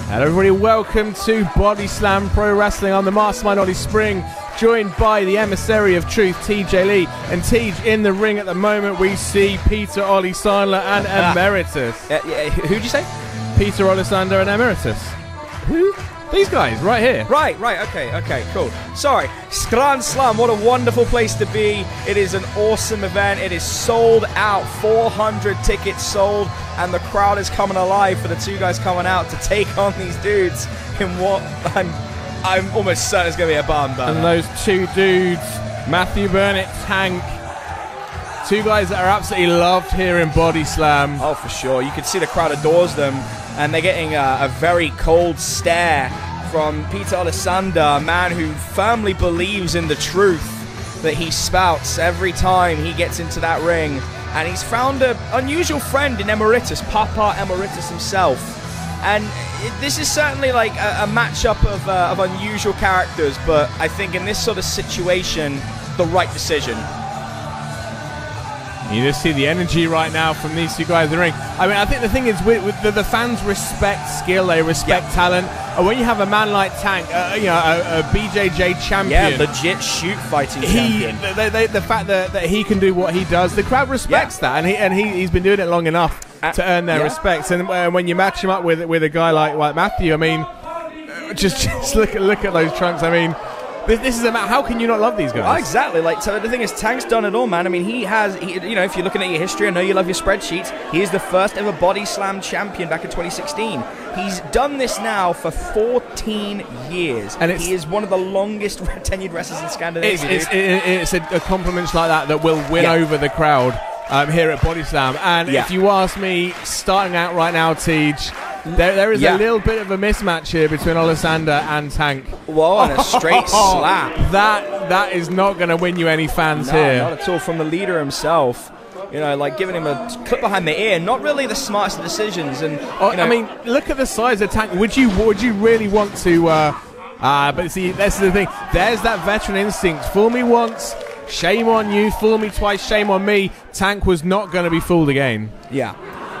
Hello everybody, welcome to Body Slam Pro Wrestling. I'm the Mastermind Ollie Spring, joined by the Emissary of Truth, TJ Lee. And TJ, in the ring at the moment, we see Peter Olisander and Emeritus. Who'd you say? Peter Olisander and Emeritus. Who? These guys, right here. Right, okay, cool. Sorry, Grand Slam, what a wonderful place to be. It is an awesome event. It is sold out, 400 tickets sold, and the crowd is coming alive for the two guys coming out to take on these dudes in what I'm almost certain is going to be a barn burner. And those two dudes, Matthew Burnett, Tank, two guys that are absolutely loved here in Body Slam. Oh, for sure. You can see the crowd adores them, and they're getting a very cold stare from Peter Olisander, a man who firmly believes in the truth that he spouts every time he gets into that ring. And he's found an unusual friend in Emeritus, Papa Emeritus himself. And this is certainly like a matchup of unusual characters, but I think in this sort of situation, the right decision. You just see the energy right now from these two guys in the ring. I mean, I think the thing is, with the fans respect skill, they respect talent. And when you have a man like Tank, you know, a BJJ champion, legit shoot fighting champion, the fact that he can do what he does, the crowd respects that, and he's been doing it long enough to earn their respect. And when you match him up with a guy like Matthew, I mean, just look at those trunks. I mean, this is about how can you not love these guys? Oh, exactly. Like, so the thing is, Tank's done it all, man. I mean, you know, if you're looking at your history, I know you love your spreadsheets. He is the first ever Body Slam champion back in 2016. He's done this now for 14 years, and he is one of the longest tenured wrestlers in Scandinavia. It's a compliments like that will win over the crowd here at Body Slam. And if you ask me, starting out right now, Tej, there is a little bit of a mismatch here between Olisander and Tank. Whoa, and a straight slap. That is not going to win you any fans here. Not at all. From the leader himself. You know, like giving him a clip behind the ear. Not really the smartest of decisions. And you know, I mean, look at the size of Tank. Would you really want to... but see, this is the thing. There's that veteran instinct. Fool me once, shame on you. Fool me twice, shame on me. Tank was not going to be fooled again. Yeah.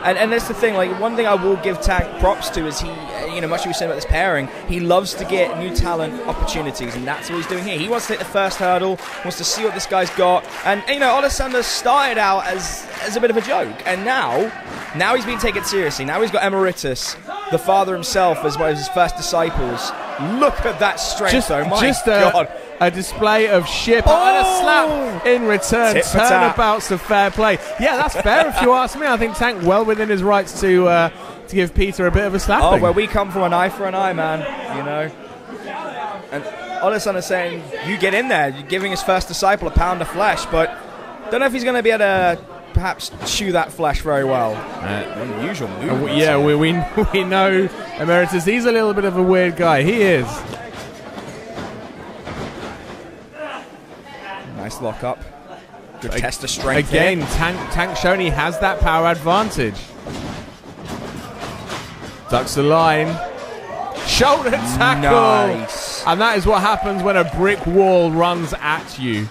And that's the thing, like, one thing I will give Tank props to is he, you know, much as we said about this pairing, he loves to get new talent opportunities, and that's what he's doing here. He wants to hit the first hurdle, wants to see what this guy's got, and, you know, Olisander started out as a bit of a joke, and now he's being taken seriously. Now he's got Emeritus, the father himself, as well as his first disciples. Look at that strength, though, my God. A display of ship and a slap in return. Turnabouts of fair play. Yeah, that's fair if you ask me. I think Tank well within his rights to give Peter a bit of a slapping. Oh, where we come from, an eye for an eye, man. You know. And Olisander saying, you get in there. You're giving his first disciple a pound of flesh, but don't know if he's going to be able to perhaps chew that flesh very well. Unusual move. Yeah, we know Emeritus. He's a little bit of a weird guy. He is. Nice lock up. Good test of strength. Again, Tank showing he has that power advantage. Ducks the line. Shoulder tackle. Nice. And that is what happens when a brick wall runs at you.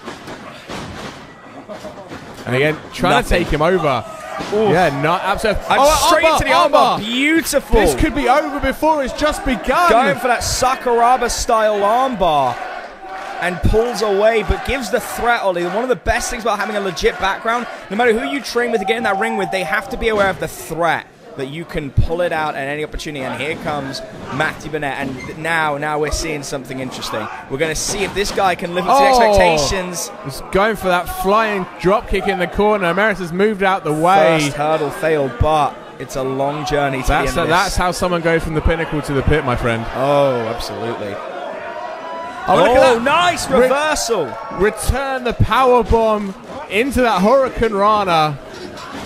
And again, trying to take him over. Oof. Yeah, not absolutely. Straight into the armbar. Beautiful. This could be over before it's just begun. Going for that Sakuraba style armbar. And pulls away, but gives the threat, Ollie. One of the best things about having a legit background, no matter who you train with to get in that ring with, they have to be aware of the threat, that you can pull it out at any opportunity. And here comes Matthew Burnett, and now we're seeing something interesting. We're going to see if this guy can live up to the expectations. He's going for that flying drop kick in the corner. Emeritus moved out the way. First hurdle failed, but it's a long journey to the end of this. That's how someone goes from the pinnacle to the pit, my friend. Oh, absolutely. Oh, look at that. Nice reversal. Return the power bomb into that Hurricane Rana.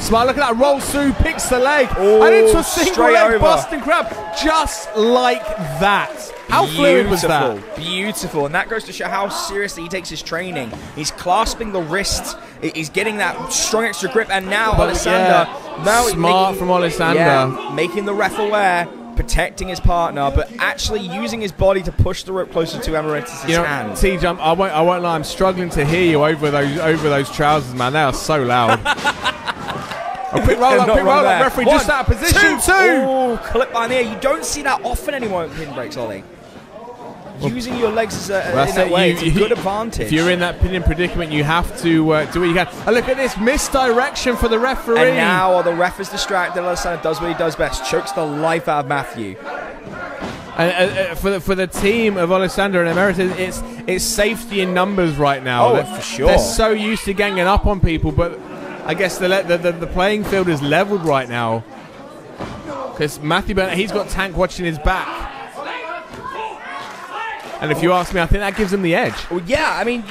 Smart, look at that roll through, picks the leg, and into a single leg Boston Crab, just like that. How fluid was that? Beautiful, and that goes to show how seriously he takes his training. He's clasping the wrist, he's getting that strong extra grip, and now Olisander. Smart from Olisander. Yeah, making the ref aware. Protecting his partner, but actually using his body to push the rope closer to Emeritus' hand. T-Jump, I won't lie, I'm struggling to hear you over those trousers, man. They are so loud. A quick roll up, referee just out of position. Two. Oh, clip by there. You don't see that often anymore in pin breaks, Ollie. Using your legs as in that way, it's a good advantage. If you're in that pinion predicament, you have to do what you can. And look at this misdirection for the referee. And now, while the ref is distracted, Olisander does what he does best, chokes the life out of Matthew. And for the team of Olisander and Emeritus, it's safety in numbers right now. Oh, for sure. They're so used to ganging up on people, but I guess the playing field is leveled right now. Because Matthew Burnett, he's got Tank watching his back. And if you ask me, I think that gives them the edge. Well, yeah, I mean,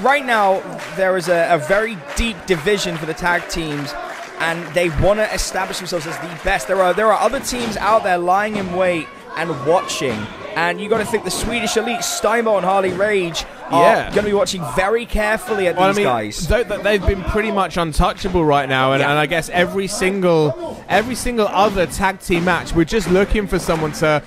right now there is a very deep division for the tag teams, and they want to establish themselves as the best. There are other teams out there lying in wait and watching, and you got to think the Swedish elite, Steinbo and Harley Rage, are going to be watching very carefully at these guys. They've been pretty much untouchable right now, and I guess every single other tag team match, we're just looking for someone to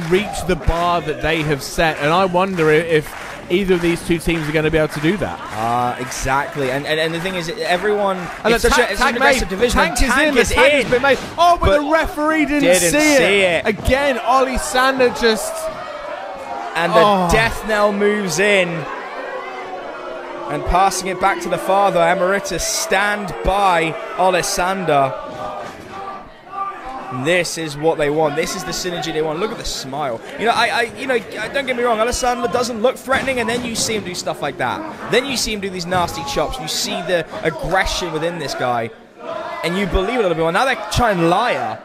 reach the bar that they have set, and I wonder if either of these two teams are going to be able to do that. Exactly. And the thing is, everyone... And it's an aggressive division. Tank is in. The tag has been made. Oh, but the referee didn't see it. Again, Olisander just... And the death knell moves in. And passing it back to the father, Emeritus, stand by Olisander. This is what they want. This is the synergy they want. Look at the smile. You know, don't get me wrong. Olisander doesn't look threatening, and then you see him do stuff like that. Then you see him do these nasty chops. You see the aggression within this guy, and you believe it a little bit more. Now they're trying to liar,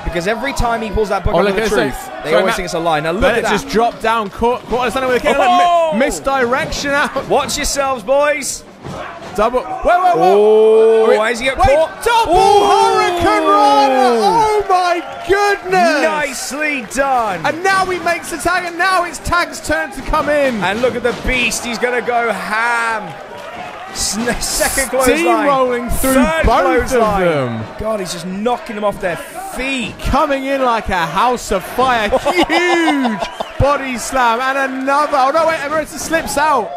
because every time he pulls that book under the truth, they always think it's a lie. Now look at that. Just dropped down, caught Olisander with a kick. Misdirection out. Watch yourselves, boys. Double. Wait. Oh, why does he get caught? Double hurricane run. Oh my goodness. Nicely done. And now he makes the tag, and now it's Tag's turn to come in. And look at the beast. He's going to go ham. Second clothesline. Steamrolling through both of them. God, he's just knocking them off their feet. Coming in like a house of fire. Huge body slam. And another. Oh, no, wait. Emeritus slips out.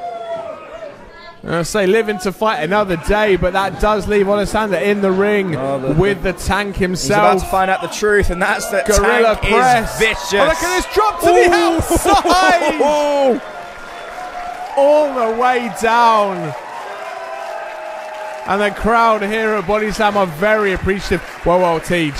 I say living to fight another day, but that does leave Olisander in the ring with the Tank himself. He's about to find out the truth, and that's that Gorilla Tank press. Is vicious. Oh, look at this drop to the outside. All the way down. And the crowd here at Body Slam are very appreciative. Whoa, Tej.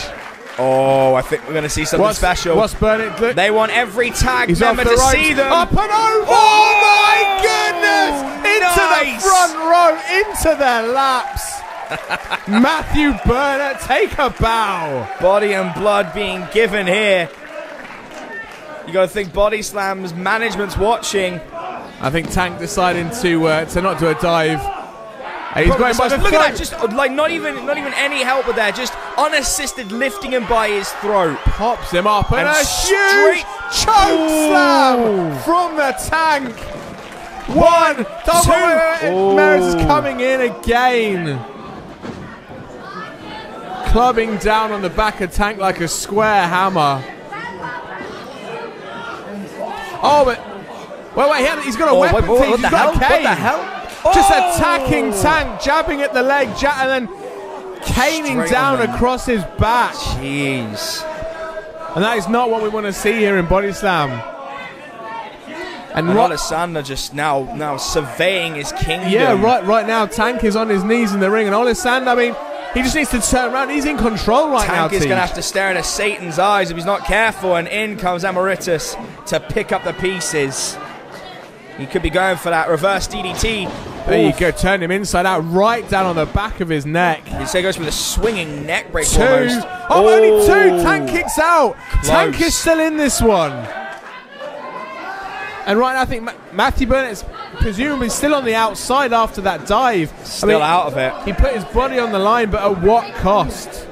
Oh, I think we're going to see something special. What's Burnett? They want every tag member to see them. Up and over. Oh my goodness. Into the front row, into their laps. Matthew Burnett, take a bow. Body and blood being given here. You got to think Body Slam's management's watching. I think Tank deciding to not do a dive. He's going by the look at that, just like not even any help with that, just unassisted lifting him by his throat. Pops him up and a huge choke slam from the Tank. One, two. Emeritus is coming in again. Clubbing down on the back of Tank like a square hammer. Oh, but wait, he's got a weapon. He's got a cane. What the hell? Just attacking Tank, jabbing at the leg, and then caning down across his back. Jeez. And that is not what we want to see here in Body Slam. And Olisander just now surveying his kingdom. Yeah, right now Tank is on his knees in the ring, and Olisander, I mean, he just needs to turn around. He's in control right now. Tank is going to have to stare into Satan's eyes if he's not careful, and in comes Emeritus to pick up the pieces. He could be going for that reverse DDT. There you go, turn him inside out, right down on the back of his neck. He goes for the swinging neck break almost. Only two. Tank kicks out. Close. Tank is still in this one. And right now I think Matthew Burnetts presumably still on the outside after that dive. Still out of it. He put his body on the line, but at what cost?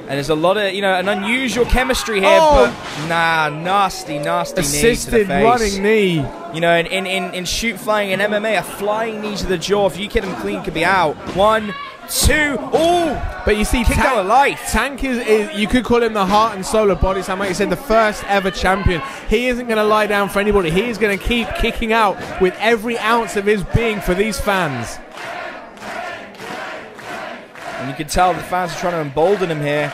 And there's a lot of, an unusual chemistry here, but nasty assisted knee to the face. Running knee. In shoot flying in MMA, a flying knee to the jaw, if you get him clean, could be out. 1, 2, But you see, Tank is, you could call him the heart and soul of Body Slam. Like you said, the first ever champion. He isn't going to lie down for anybody. He is going to keep kicking out with every ounce of his being for these fans. And you can tell the fans are trying to embolden him here.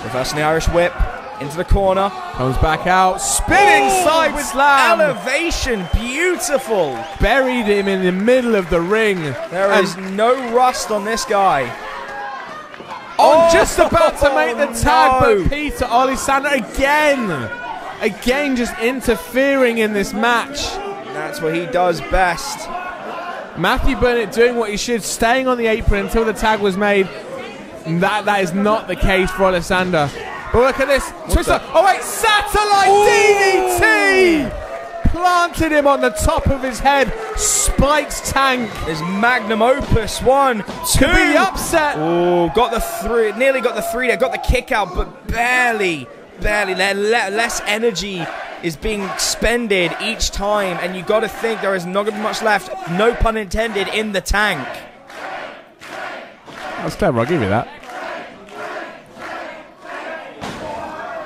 Reversing the Irish whip into the corner. Comes back out. Spinning side slam. Elevation. Beautiful. Buried him in the middle of the ring. There is no rust on this guy. Just about to make the tag, but Peter Olisander again just interfering in this match. That's what he does best. Matthew Burnett doing what he should, staying on the apron until the tag was made. That is not the case for Olisander. But look at this. Twister. Oh wait, satellite DDT! Planted him on the top of his head. Spikes Tank. His magnum opus. 1, 2. Could be upset. Oh, got the 3. Nearly got the 3 there. Got the kick out, but barely. Less energy is being expended each time, and you got to think there is not going to be much left. No pun intended in the tank. That's clever. I'll give you that.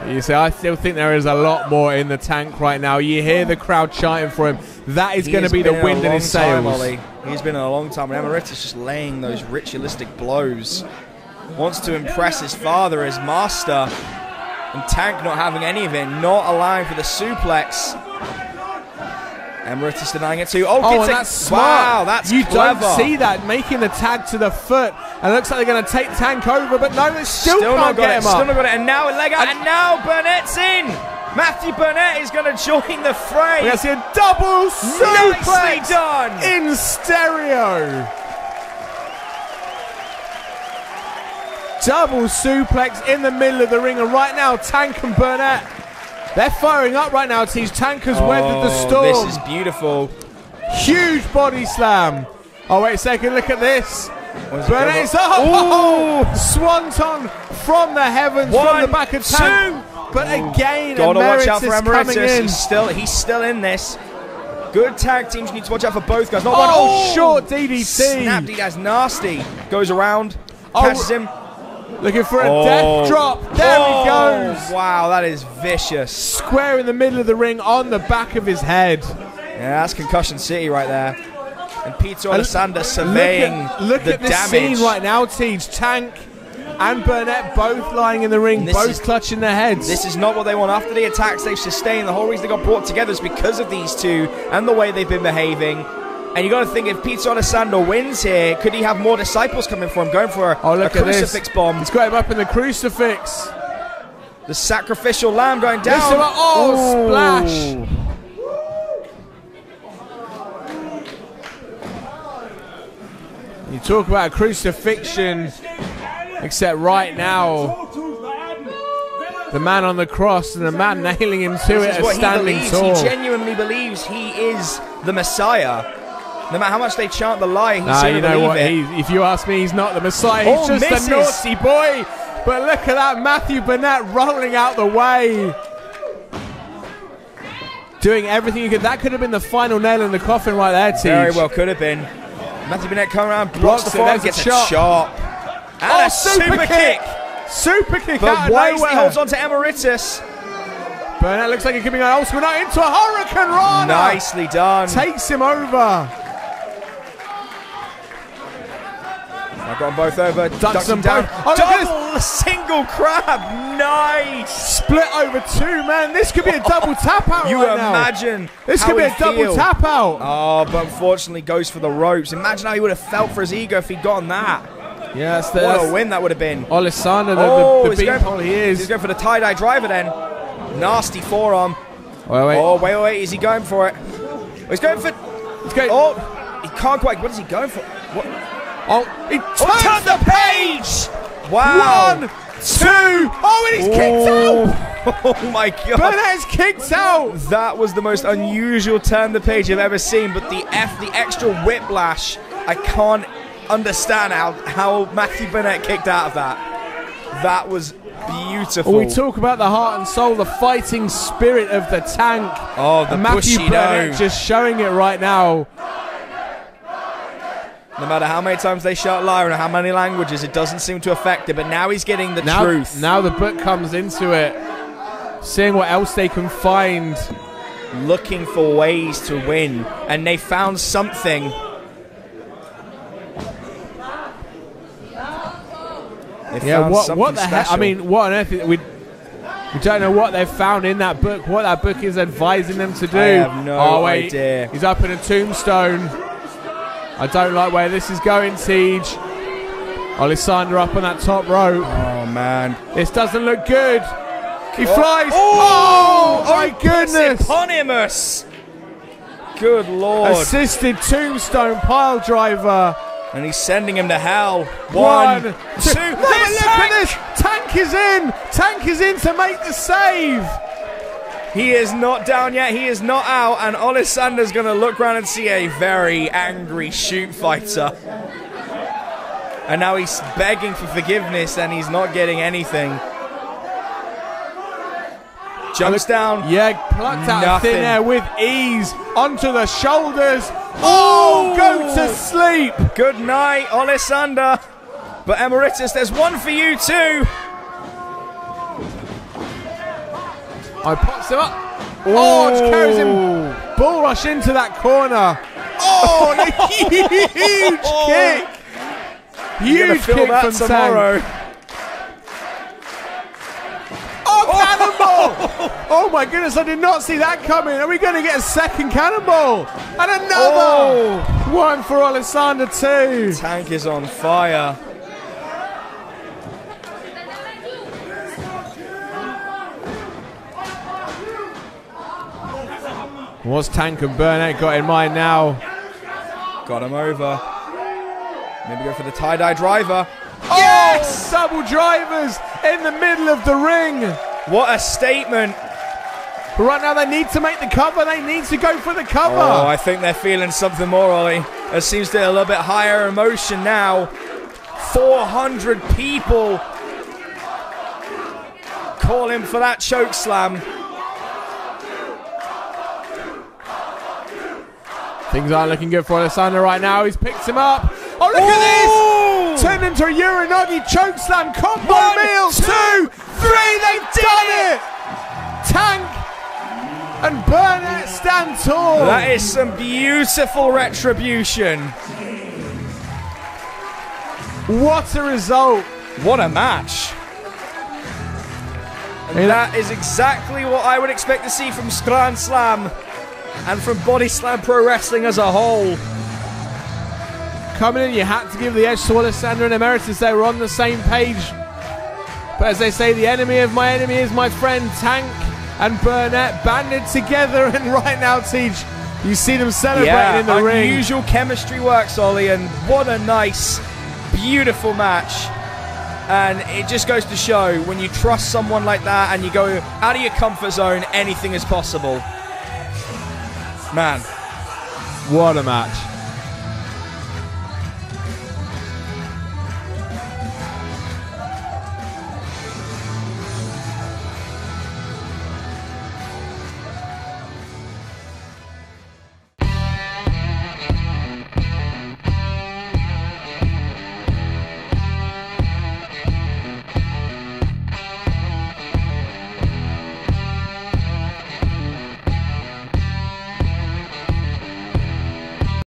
You see, I still think there is a lot more in the tank right now. You hear the crowd chanting for him. That is going to be the wind in his sails. He's been in a long time, and Emeritus just laying those ritualistic blows. Wants to impress his father, his master. And Tank not having any of it, not allowing for the suplex. Emeritus denying it too. And that's smart. Wow, that's clever. Don't see that, making the tag to the foot. And it looks like they're going to take Tank over, but no, they still can't get him up. Still not got it, and now a leg out, and now Burnett's in. Matthew Burnett is going to join the fray. We're going to see a double suplex. Nicely done. In stereo. Double suplex in the middle of the ring, and right now Tank and Burnett, they're firing up right now. Teach Tank has weathered the storm. This is beautiful. Huge body slam. Oh, wait a second, look at this. Burnett's swanton from the heavens, from the back of Tank. But again, gotta watch out for Emeritus. He's still in this. Good tag teams. You need to watch out for both guys. Not one. Short DDT. Snapped. That's nasty. Goes around. Catches him. Looking for a death drop. There he goes. Wow, that is vicious. Square in the middle of the ring on the back of his head. Yeah, that's Concussion City right there. And Peter Olisander surveying look the at this damage. scene right now, Teach. Tank and Burnett both lying in the ring, both clutching their heads. This is not what they want after the attacks they've sustained. The whole reason they got brought together is because of these two and the way they've been behaving. And you got to think, if Peter Olisander wins here, could he have more disciples coming for him, going for a crucifix bomb? He's got him up in the crucifix. The sacrificial lamb going down. Splash. You talk about a crucifixion, except right now, the man on the cross and the man nailing him to it as standing tall. He genuinely believes he is the Messiah. No matter how much they chant the lie, you know what? If you ask me, he's not the Messiah. He's just a naughty boy. But look at that, Matthew Burnett rolling out the way. Doing everything you could. That could have been the final nail in the coffin right there, Teach. Very well could have been. Matthew Burnett coming around, blocks the form, gets a chop. And a super kick. Super kick but out of nowhere. He holds on to Emeritus. Burnett looks like he could be going also now into a Hurricane Rana. Nicely done. Takes him over. I've got them both over. Ducks them down. Both. Double single crab. Nice. Split over two, man. This could be a double tap out you right now. Imagine this could be a double tap out. Oh, but unfortunately goes for the ropes. Imagine how he would have felt for his ego if he'd gotten that. Yeah, what a win that would have been. Olisander, the beanpole he is. He's going for the tie-dye driver then. Nasty forearm. Wait. Oh, wait. Is he going for it? He's going for... Oh, he can't quite... What is he going for? What? Oh, he turned the page! Wow. 1, 2. Oh, and he's kicked out! Oh, my God. Burnett's kicked out! That was the most unusual turn the page I've ever seen, but the extra whiplash, I can't understand how Matthew Burnett kicked out of that. That was beautiful. Well, we talk about the heart and soul, the fighting spirit of the Tank. Oh, the Matthew Burnett just showing it right now. No matter how many times they shout liar and how many languages, it doesn't seem to affect it. But now he's getting the truth. Now the book comes into it, seeing what else they can find. Looking for ways to win. And they found something. Yeah, what the heck? I mean, what on earth? We don't know what they've found in that book, what that book is advising them to do. I have no idea. He's up in a tombstone. I don't like where this is going, Siege. Olisander up on that top rope. Oh, man. This doesn't look good. He flies. Oh my goodness. Eponymous. Good Lord. Assisted tombstone pile driver. And he's sending him to hell. One, two. Look at this. Tank is in. Tank is in to make the save. He is not down yet. He is not out. And Olisander's going to look around and see a very angry shoot fighter. And now he's begging for forgiveness and he's not getting anything. Jumps down. Yeah, plucked out of thin air with ease. Onto the shoulders. Oh, go to sleep. Good night, Olisander. But Emeritus, there's one for you too. I pops him up. Oh, just carries him. Bull rush into that corner. Oh, and a huge kick. Huge kick from tomorrow. Oh, cannonball! Oh my goodness, I did not see that coming. Are we going to get a second cannonball? And another! One for Olisander too. Tank is on fire. What's Tank and Burnett got in mind now? Got him over. Maybe go for the tie-dye driver. Yes! Double drivers in the middle of the ring. What a statement. But right now they need to make the cover. They need to go for the cover. Oh, I think they're feeling something more, Ollie. There seems to be a little bit higher emotion now. 400 people calling for that choke slam. Things aren't looking good for Olisander right now. He's picked him up. Oh, look at this! Turned into a Uranagi chokeslam combo meal. 2, 3, they've done it! Tank and Burnett stand tall. That is some beautiful retribution. What a result. What a match. And that is exactly what I would expect to see from Grand Slam and from Body Slam Pro Wrestling as a whole. Coming in, you had to give the edge to Olisander and Emeritus. They were on the same page. But as they say, the enemy of my enemy is my friend. Tank and Burnett banded together, and right now, Teach, you see them celebrating in the ring. Unusual chemistry works, Ollie, and what a nice, beautiful match. And it just goes to show, when you trust someone like that and you go out of your comfort zone, anything is possible. Man. What a match.